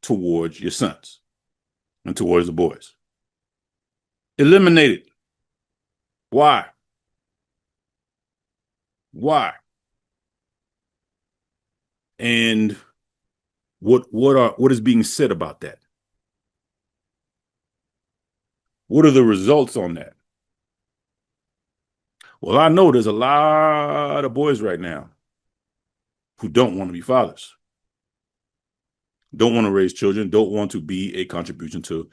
towards your sons and towards the boys. Eliminate it. Why? Why? And what is being said about that? What are the results on that? Well, I know there's a lot of boys right now who don't want to be fathers, don't want to raise children, don't want to be a contribution to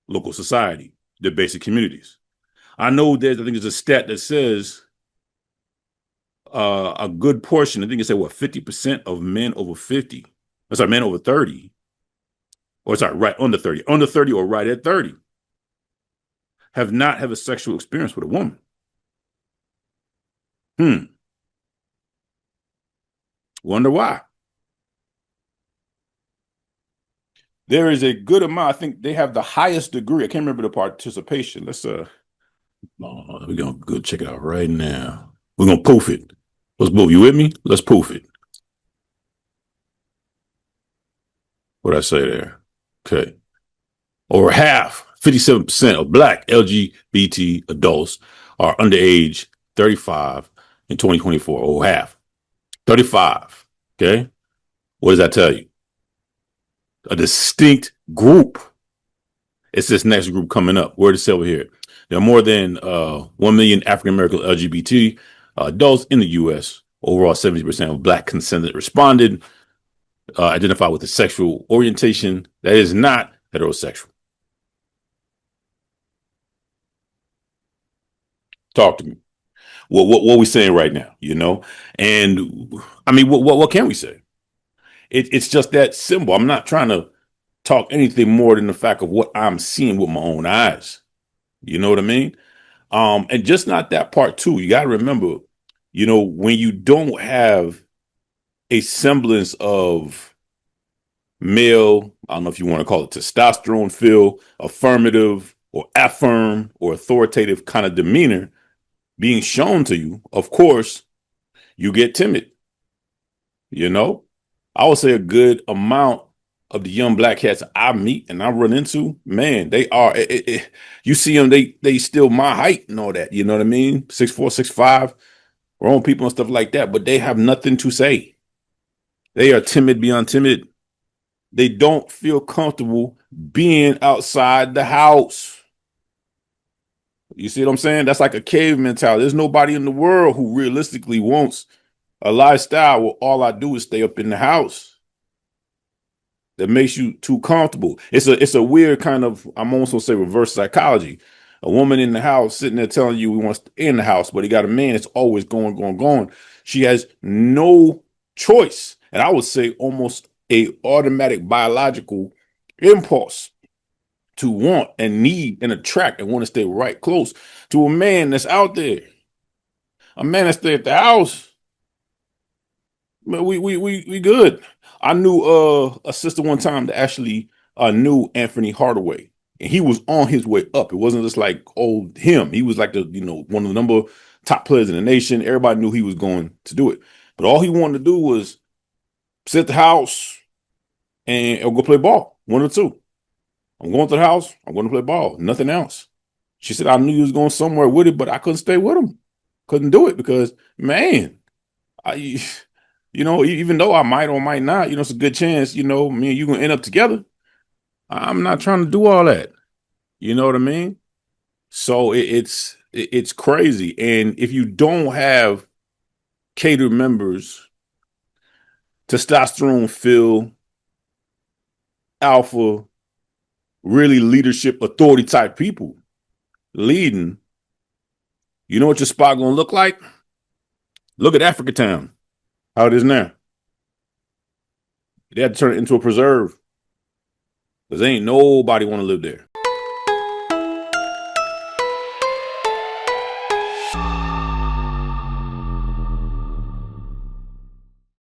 local society, their basic communities. I know I think there's a stat that says a good portion, I think it said 50% of men over 50, men over 30, or right under 30 or right at 30, have not had a sexual experience with a woman. Wonder why. There is a good amount. I think they have the highest degree. I can't remember the participation. We're gonna go check it out right now. We're gonna poof it. Let's move. You with me? Let's poof it. What did I say there? Okay. Over half, 57% of Black LGBT adults are underage 35 in 2024. Over half. 35. Okay. What does that tell you? A distinct group. It's this next group coming up. Where does it over here? There are more than 1 million African American LGBT adults in the U.S. Overall, 70% of Black consented responded identify with a sexual orientation that is not heterosexual. Talk to me. What are we saying right now? And I mean, what can we say? It's just that simple. I'm not trying to talk anything more than the fact of what I'm seeing with my own eyes. You know what I mean? And just not that part too. You got to remember, when you don't have a semblance of male, I don't know if you want to call it testosterone feel, affirmative or affirm or authoritative kind of demeanor being shown to you, of course, you get timid. I would say a good amount of the young Black cats I meet and I run into, man, they are, you see them, they still my height and all that, you know what I mean? 6'4", 6'5", grown people and stuff like that, but they have nothing to say. They are timid beyond timid. They don't feel comfortable being outside the house. You see what I'm saying? That's like a cave mentality. There's nobody in the world who realistically wants a lifestyle where all I do is stay up in the house. That makes you too comfortable. It's a weird kind of, I'm almost gonna say reverse psychology. A woman in the house sitting there telling you we want to stay in the house, but he got a man that's always going. She has no choice. And I would say almost a automatic biological impulse to want and need and attract and want to stay right close to a man that's out there. A man that stay at the house. Man, we good. I knew a sister one time that actually knew Anthony Hardaway, and he was on his way up. It wasn't just like him. He was like one of the number top players in the nation. Everybody knew he was going to do it, but all he wanted to do was sit at the house and or go play ball. One or two. I'm going to the house. I'm going to play ball. Nothing else. She said I knew he was going somewhere with it, but I couldn't stay with him. Couldn't do it because, man, even though I might or might not, it's a good chance, me and you gonna end up together. I'm not trying to do all that. You know what I mean? So it's crazy. And if you don't have catered members, testosterone feel, alpha, really leadership, authority type people leading, you know what your spot gonna look like? Look at Africa Town, how it is now. They had to turn it into a preserve because ain't nobody want to live there.